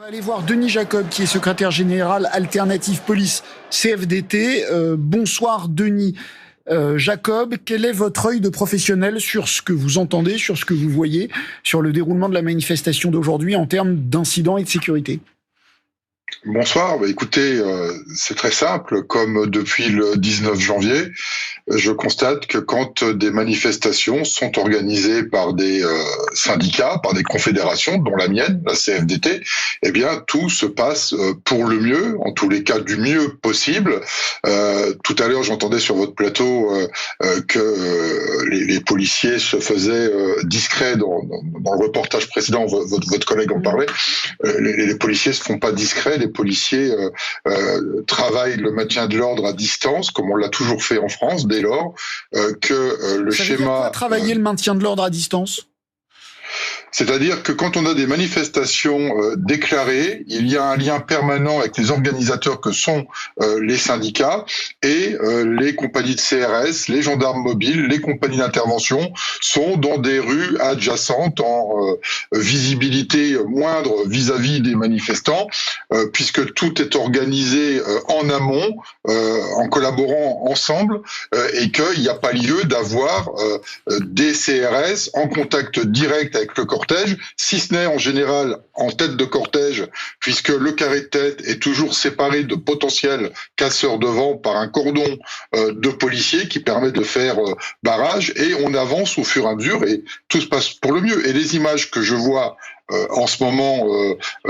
Allez voir Denis Jacob, qui est secrétaire général Alternative Police CFDT. Bonsoir Denis Jacob, quel est votre œil de professionnel sur ce que vous entendez, sur ce que vous voyez, sur le déroulement de la manifestation d'aujourd'hui en termes d'incidents et de sécurité ? Bonsoir, écoutez, c'est très simple. Comme depuis le 19 janvier, je constate que quand des manifestations sont organisées par des syndicats, par des confédérations, dont la mienne, la CFDT, eh bien tout se passe pour le mieux, en tous les cas du mieux possible. Tout à l'heure, j'entendais sur votre plateau que les policiers se faisaient discrets dans le reportage précédent. Votre collègue en parlait. Les policiers se font pas discrets. Les policiers travaillent le maintien de l'ordre à distance, comme on l'a toujours fait en France, dès lors que le Ça schéma... veut dire quoi, travailler le maintien de l'ordre à distance ? C'est-à-dire que quand on a des manifestations déclarées, il y a un lien permanent avec les organisateurs que sont les syndicats et les compagnies de CRS, les gendarmes mobiles, les compagnies d'intervention sont dans des rues adjacentes en visibilité moindre vis-à-vis des manifestants, puisque tout est organisé en amont, en collaborant ensemble, et qu'il n'y a pas lieu d'avoir des CRS en contact direct avec le cortège, si ce n'est en général en tête de cortège, puisque le carré de tête est toujours séparé de potentiels casseurs devant par un cordon de policiers qui permet de faire barrage, et on avance au fur et à mesure et tout se passe pour le mieux. Et les images que je vois en ce moment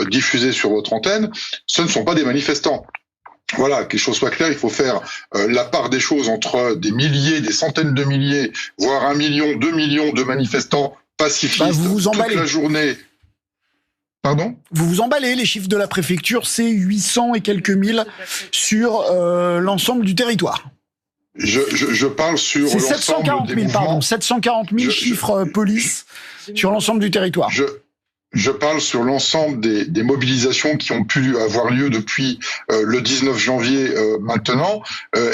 diffusées sur votre antenne, ce ne sont pas des manifestants. Voilà, que les choses soient claires, il faut faire la part des choses entre des milliers, des centaines de milliers, voire 1 million, 2 millions de manifestants pacifistes toute la journée. Pardon ? Vous vous emballez, les chiffres de la préfecture, c'est 800 et quelques mille sur l'ensemble du territoire. Je parle sur c'est l'ensemble 740 000, des mouvements. pardon, 740 000 chiffres police sur l'ensemble du territoire. Je parle sur l'ensemble des mobilisations qui ont pu avoir lieu depuis le 19 janvier maintenant,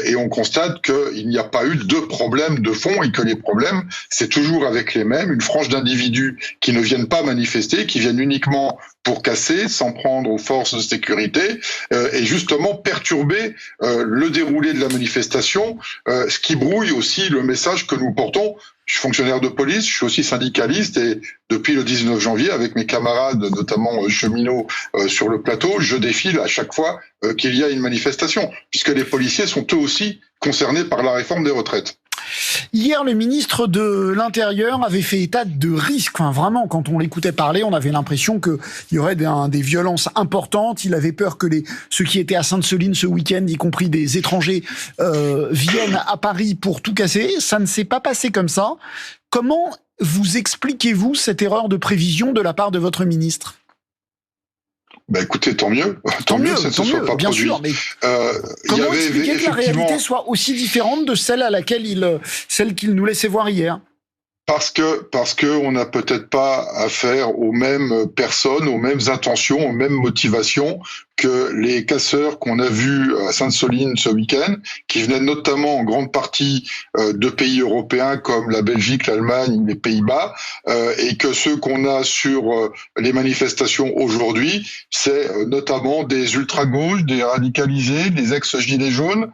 et on constate qu'il n'y a pas eu de problème de fond et que les problèmes, c'est toujours avec les mêmes, une frange d'individus qui ne viennent pas manifester, qui viennent uniquement pour casser, s'en prendre aux forces de sécurité et justement perturber le déroulé de la manifestation, ce qui brouille aussi le message que nous portons. Je suis fonctionnaire de police, je suis aussi syndicaliste et depuis le 19 janvier, avec mes camarades, notamment cheminots sur le plateau, je défile à chaque fois qu'il y a une manifestation, puisque les policiers sont eux aussi concernés par la réforme des retraites. Hier, le ministre de l'Intérieur avait fait état de risques. Enfin, vraiment, quand on l'écoutait parler, on avait l'impression qu'il y aurait des violences importantes. Il avait peur que ceux qui étaient à Sainte-Soline ce week-end, y compris des étrangers, viennent à Paris pour tout casser. Ça ne s'est pas passé comme ça. Comment vous expliquez-vous cette erreur de prévision de la part de votre ministre ? Écoutez, tant mieux. Tant mieux, ça ne se soit pas bien produit. Sûr, mais comment expliquer que la réalité soit aussi différente de celle qu'il nous laissait voir hier ? Parce que on n'a peut-être pas affaire aux mêmes personnes, aux mêmes intentions, aux mêmes motivations que les casseurs qu'on a vus à Sainte-Soline ce week-end, qui venaient notamment en grande partie de pays européens comme la Belgique, l'Allemagne ou les Pays-Bas, et que ceux qu'on a sur les manifestations aujourd'hui, c'est notamment des ultra-gauches, des radicalisés, des ex-gilets jaunes,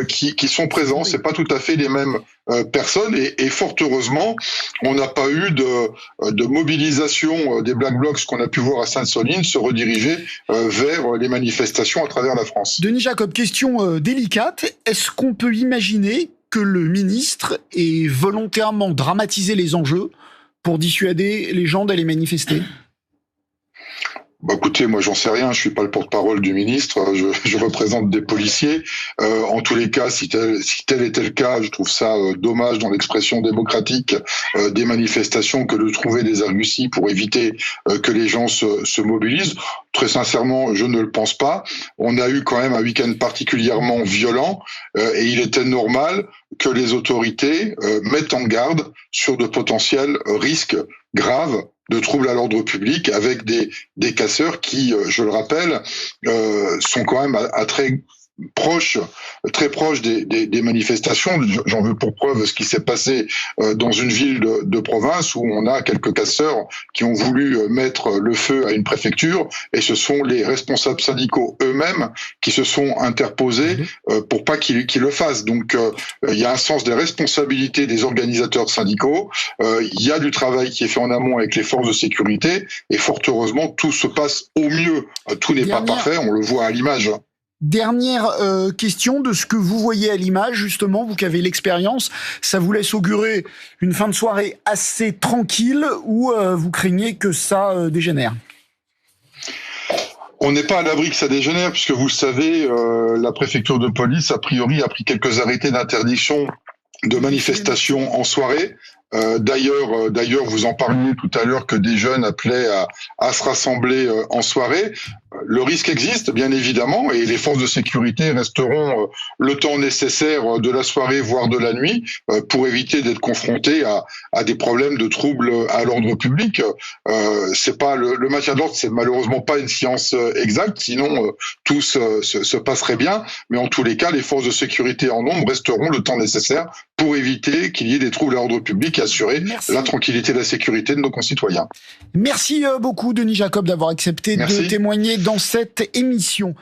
qui sont présents. C'est pas tout à fait les mêmes personnes et fort heureusement, on n'a pas eu de mobilisation des Black Blocs qu'on a pu voir à Sainte-Soline se rediriger vers les manifestations à travers la France. Denis Jacob, question délicate. Est-ce qu'on peut imaginer que le ministre ait volontairement dramatisé les enjeux pour dissuader les gens d'aller manifester ? Écoutez, moi j'en sais rien, je suis pas le porte-parole du ministre, je représente des policiers. En tous les cas, si tel était le cas, je trouve ça dommage dans l'expression démocratique des manifestations que de trouver des arguties pour éviter que les gens se mobilisent. Très sincèrement, je ne le pense pas. On a eu quand même un week-end particulièrement violent et il était normal que les autorités mettent en garde sur de potentiels risques graves de troubles à l'ordre public avec des casseurs qui, je le rappelle, sont quand même à très très proche des manifestations. J'en veux pour preuve ce qui s'est passé dans une ville de province où on a quelques casseurs qui ont voulu mettre le feu à une préfecture, et ce sont les responsables syndicaux eux-mêmes qui se sont interposés pour pas qu'ils le fassent. Donc il y a un sens des responsabilités des organisateurs syndicaux, il y a du travail qui est fait en amont avec les forces de sécurité, et fort heureusement tout se passe au mieux. Tout n'est pas parfait, on le voit à l'image. Dernière question de ce que vous voyez à l'image, justement, vous qui avez l'expérience, ça vous laisse augurer une fin de soirée assez tranquille, ou vous craignez que ça dégénère ? On n'est pas à l'abri que ça dégénère, puisque vous le savez, la préfecture de police, a priori, a pris quelques arrêtés d'interdiction de manifestations en soirée. D'ailleurs, vous en parliez tout à l'heure que des jeunes appelaient à se rassembler en soirée. Le risque existe, bien évidemment, et les forces de sécurité resteront le temps nécessaire de la soirée, voire de la nuit, pour éviter d'être confrontés à des problèmes de troubles à l'ordre public. C'est pas le maintien de l'ordre, c'est malheureusement pas une science exacte, sinon tout se passerait bien. Mais en tous les cas, les forces de sécurité en nombre resteront le temps nécessaire pour éviter qu'il y ait des troubles à l'ordre public et assurer la tranquillité et la sécurité de nos concitoyens. Merci beaucoup, Denis Jacob, d'avoir accepté de témoigner dans cette émission.